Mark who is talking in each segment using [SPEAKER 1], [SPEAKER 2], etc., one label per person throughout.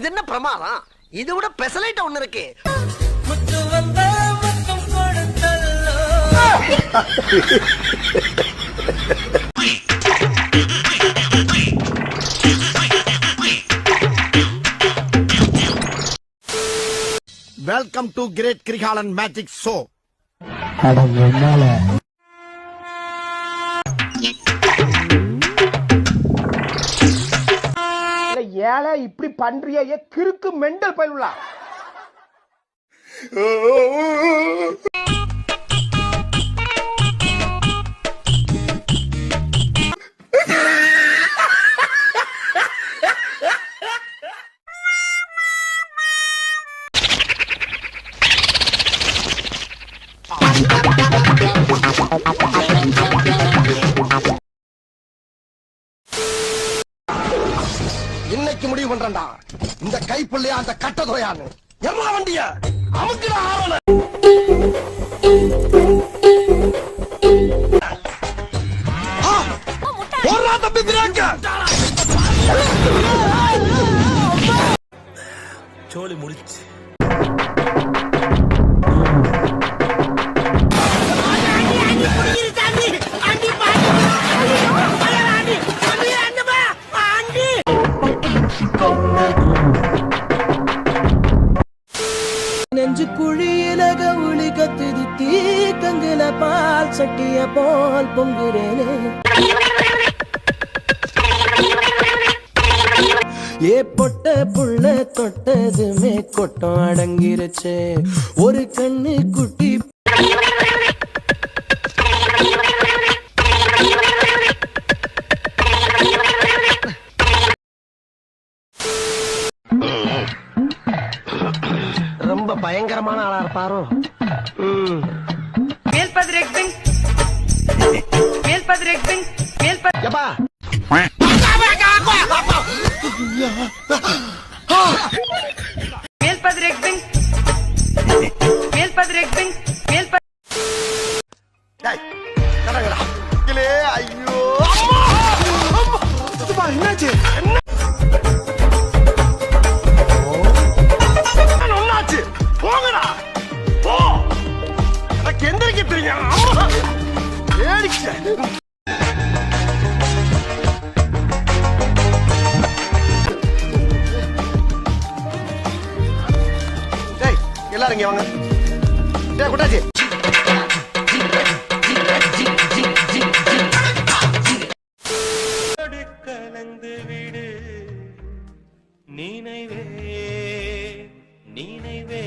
[SPEAKER 1] இது என்ன பிரமாதம்? இது விட பெசலைட் ஒண்ணு இருக்கு.
[SPEAKER 2] Welcome to great Kirikalan magic show.
[SPEAKER 3] ஏழை இப்படி பண்றிய கிறுக்கு மெண்டல் பயிலுலா.
[SPEAKER 2] இன்னைக்கு முடிவு பண்றா, இந்த கைப்புள்ளையா அந்த கட்டதோயான்னு எம்மா வண்டிய அமுக்குடா ஆவல. போறா தம்பி பிரேக்க. சோலி முடிச்சு.
[SPEAKER 4] நெஞ்சு குழியில கவுளி கத்துது தீக்கங்குல பால் சட்டிய போல் பொங்குறேனே. ஏ பொட்ட புள்ள தொட்டதுமே கொட்டம் அடங்கிருச்சு. ஒரு கண்ணு குட்டி
[SPEAKER 1] ரொம்ப பயங்கரமான ஆளா இருப்பாரோ.
[SPEAKER 2] ஐயோ என்னாச்சு? போங்கடா போ. எனக்கு எந்திரிக்க தெரியும். எல்லாரும் இங்க வாங்க. குட்டாச்சி
[SPEAKER 5] கலந்து விடு நினைவே நினைவே.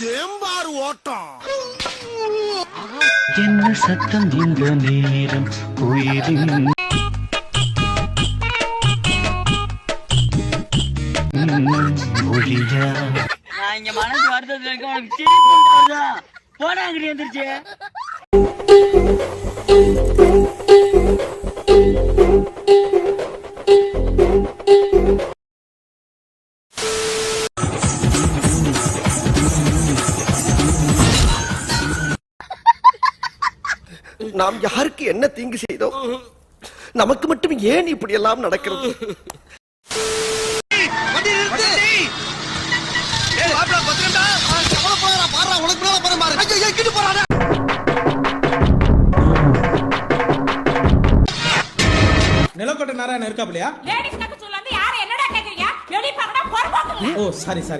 [SPEAKER 2] தேம்பார் ஓட்டம்.
[SPEAKER 5] என்ன சத்தம் இந்த நேரம் உயிரின் ஒழியா.
[SPEAKER 6] நான் இங்க மனசு வருத்தத்துல இருக்க, உனக்கு சிரிப்பு வருதா? போடா அங்கிட்டு எந்திரிச்சு.
[SPEAKER 2] நாம் யாருக்கு என்ன தீங்கு செய்தோம்? நமக்கு மட்டும் ஏன் இப்படி எல்லாம் நடக்கிறது?
[SPEAKER 7] நிலக்கோட்டை நாராயணன் இருக்காப்லையா? ஓ சாரி சாரி.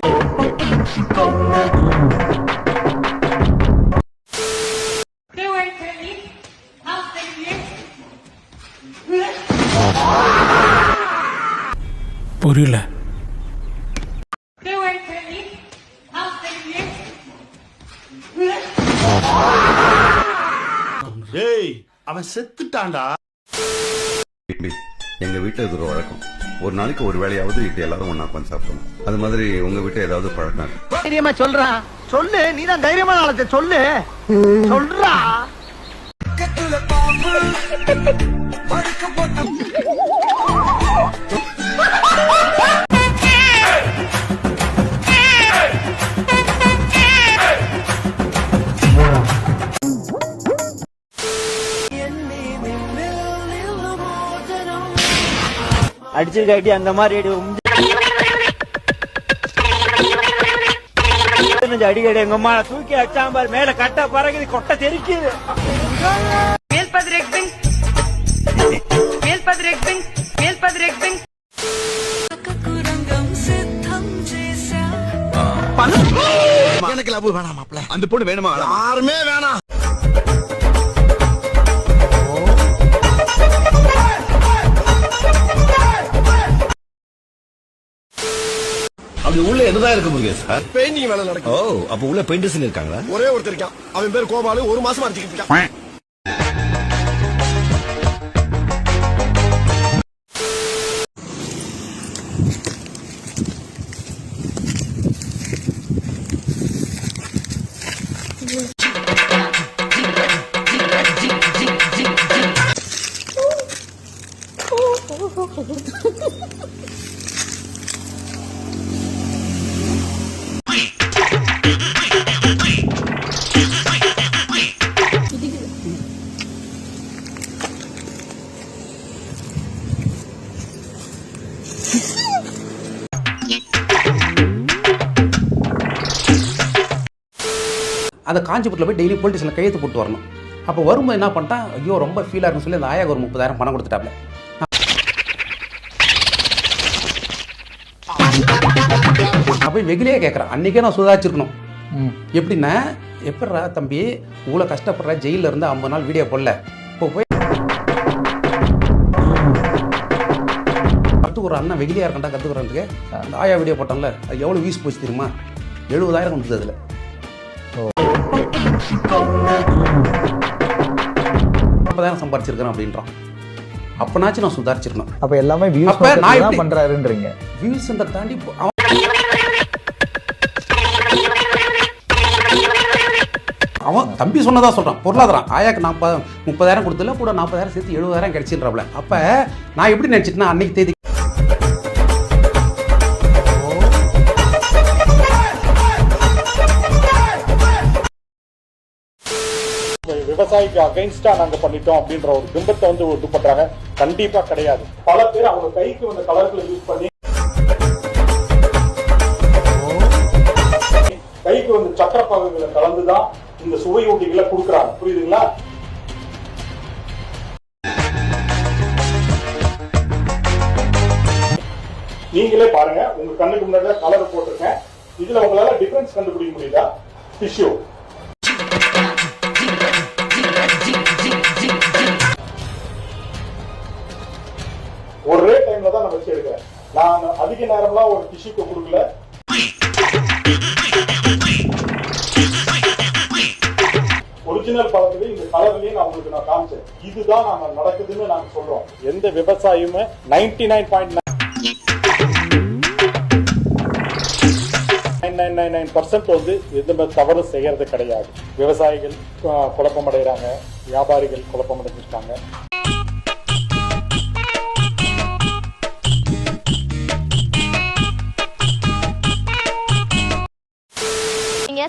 [SPEAKER 7] புரியல.
[SPEAKER 2] அவன் செத்துட்டான்டா.
[SPEAKER 8] எங்க வீட்டுல இது ஒரு வழக்கம். ஒரு நாளைக்கு ஒரு வேளையாவது இது எல்லாரும் ஒண்ணா உட்காந்து சாப்பிடணும். அது மாதிரி உங்க வீட்டுல ஏதாவது பழக்கம் இருக்கு?
[SPEAKER 1] தைரியமா சொல்றா, சொல்லு. நீதான் தைரியமான ஆளத்தை சொல்லு. சொல்றா.
[SPEAKER 6] அடிச்சிருக்க அடி அந்த மாதிரி அடிக்கடி எங்க அம்மா தூக்கி அடிச்சாம்பார் மேல கட்ட பறகுது கொட்டை தெரிக்குது.
[SPEAKER 2] எனக்கு லவ் வேணாம் மாப்ள.
[SPEAKER 8] அந்த பொண்ணு வேணுமா
[SPEAKER 2] யாருமே வேணாம்.
[SPEAKER 9] அப்படி உள்ள என்னதான் இருக்க முடியும் சார்?
[SPEAKER 2] பெயிண்டிங் வேலை நடக்கும்.
[SPEAKER 9] ஓ, அப்ப உள்ள பெயிண்டர்ஸ் இருக்காங்களா?
[SPEAKER 2] ஒரே ஒருத்தர் இருக்கான். அவன் பேர் கோபாலு. 1 மாசமா அடிச்சுக்கிட்டு இருக்கான்.
[SPEAKER 10] அந்த காஞ்சிபுரத்தில் போய் டெய்லி போலீஸ் ஸ்டேஷனில் கையெழுத்து போட்டு வரணும். அப்போ வரும்போது என்ன பண்ணிட்டான், ஐயோ ரொம்ப ஃபீலாக இருக்குன்னு சொல்லி அந்த ஆயாக்கு ஒரு 30,000 பணம் கொடுத்துட்டாப்ல. நான் போய் வெகுலியே கேட்குறேன். அன்றைக்கே நான் சுதாரிச்சிருக்கணும். எப்படின்னா, எப்படிரா தம்பி இவ்வளோ கஷ்டப்படுற, ஜெயிலில் இருந்து 50 நாள் வீடியோ போடல, இப்போ போய் ஒரு அண்ணன் வெகுலியாக இருக்கண்டா கற்றுக்குறதுக்கு அந்த ஆயா வீடியோ போட்டான்ல, அது எவ்வளோ வீஸ் போச்சு தெரியுமா? 70,000 வந்தது அதில். சம்பாதிச்சிருக்கேன் அப்படின்றான். அப்பனாச்சும் நான் சுதாரிச்சிருக்கணும்.
[SPEAKER 11] அப்ப எல்லாமே வியூஸ் பண்றாருன்றீங்க.
[SPEAKER 10] வியூஸ் தாண்டி அவன் தம்பி சொன்னதா சொல்றான். பொருளாதாரம் ஆயாக்கு 30,000 கொடுத்துல கூட 40,000 சேர்த்து 70,000 கிடைச்சின்றாப்ல. அப்ப நான் எப்படி நினைச்சிட்டேன்னா, அன்னைக்கு தேதி
[SPEAKER 3] விவசாயிக்கு அகைன்ஸ்டா நாங்க பண்ணிட்டோம் அப்படின்ற ஒரு பிம்பத்தை வந்து இது பண்றாங்க. கண்டிப்பா கிடையாது. பல பேர் அவங்க கைக்கு வந்த கலர்களை யூஸ் பண்ணி, கைக்கு வந்து சக்கர பாகுகளை கலந்துதான் இந்த சுவையூட்டிகளை கொடுக்குறாங்க. புரியுதுங்களா? நீங்களே பாருங்க, உங்க கண்ணுக்கு முன்னாடி கலர் போட்டிருக்கேன். இதுல உங்களால டிஃபரன்ஸ் கண்டுபிடிக்க முடியுதா? டிஷ்யூ ஒரே டைம்ல தான் நான் வச்சு எடுக்கிறேன். நான் அதிக நேரம்லாம் ஒரு டிஷ்யூக்கு கொடுக்கல. ஒரிஜினல் பழத்துல இந்த கலர்லயும் நான் உங்களுக்கு காமிச்சேன். இதுதான் நாம நடக்குதுன்னு நாங்க சொல்றோம். எந்த விவசாயியுமே 99.999% வந்து எதுவுமே தவறு செய்யறது கிடையாது. விவசாயிகள் குழப்பம் அடைகிறாங்க, வியாபாரிகள் குழப்பம் அடைஞ்சிருக்காங்க.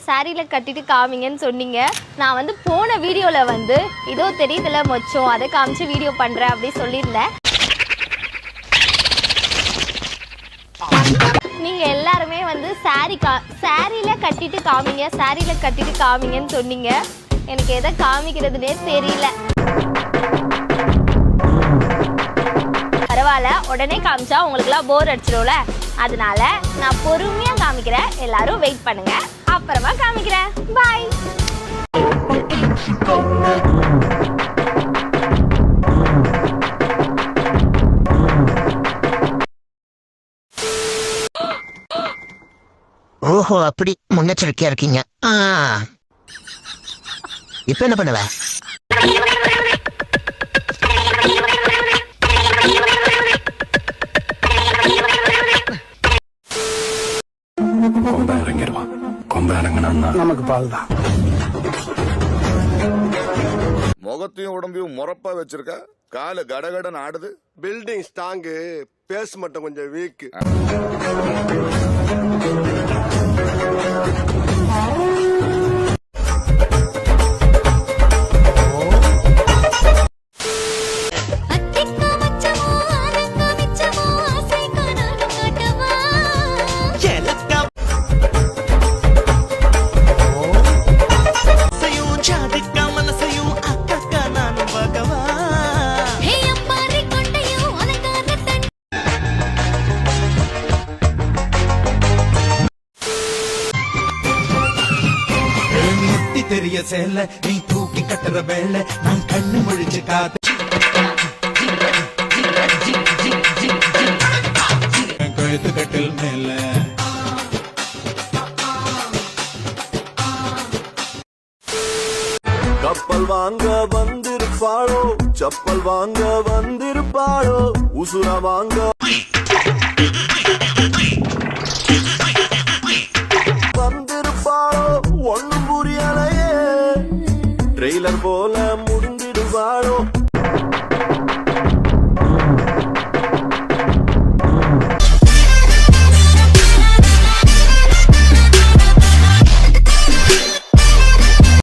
[SPEAKER 12] சாரியில கட்டிட்டு காமிங்கன்னு சொன்னீங்க. நான் வந்து போன வீடியோல வந்து இதோ தெரியுதுல மொச்சம், அதை காமிச்சு வீடியோ பண்றேன் அப்படி சொல்லியிருந்தேன். நீங்க எல்லாருமே வந்து சாரியில கட்டிட்டு காமிங்க, சாரியில கட்டிட்டு காமிங்கன்னு சொன்னீங்க. எனக்கு எதை காமிக்கிறதுனே தெரியல. பரவாயில்ல, உடனே காமிச்சா உங்களுக்குலாம் போர் அடிச்சிடும்ல. அதனால நான் பொறுமையா காமிக்கிறேன். எல்லாரும் வெயிட் பண்ணுங்க, அப்புறமா காமிக்கிறேன். பாய்.
[SPEAKER 1] ஓஹோ, அப்படி முன்னெச்சரிக்கையா இருக்கீங்க. இப்ப என்ன பண்ணுவ?
[SPEAKER 8] கொம்ப இறங்கிடுவான். கொம்ப இறங்கினா நமக்கு பால் தான்.
[SPEAKER 9] முகத்தையும் உடம்பையும் முறப்பா வச்சிருக்க, காலு கடகடன் ஆடுது.
[SPEAKER 2] பில்டிங் ஸ்ட்ராங்கு, பேஸ் மட்டும் கொஞ்சம் வீக்.
[SPEAKER 4] தெரிய சேல நீ தூக்கி கட்டுற வேலை நான் கண்ணு முழிச்சு காத்து கழுத்து கட்டில் மேல
[SPEAKER 9] கப்பல் வாங்க வந்திருப்பாளோ, செப்பல் வாங்க வந்திருப்பாளோ, உசுர வாங்க வந்திருப்பாளோ, ஒண்ணும் புரியலையே. ட்ரெய்லர் போல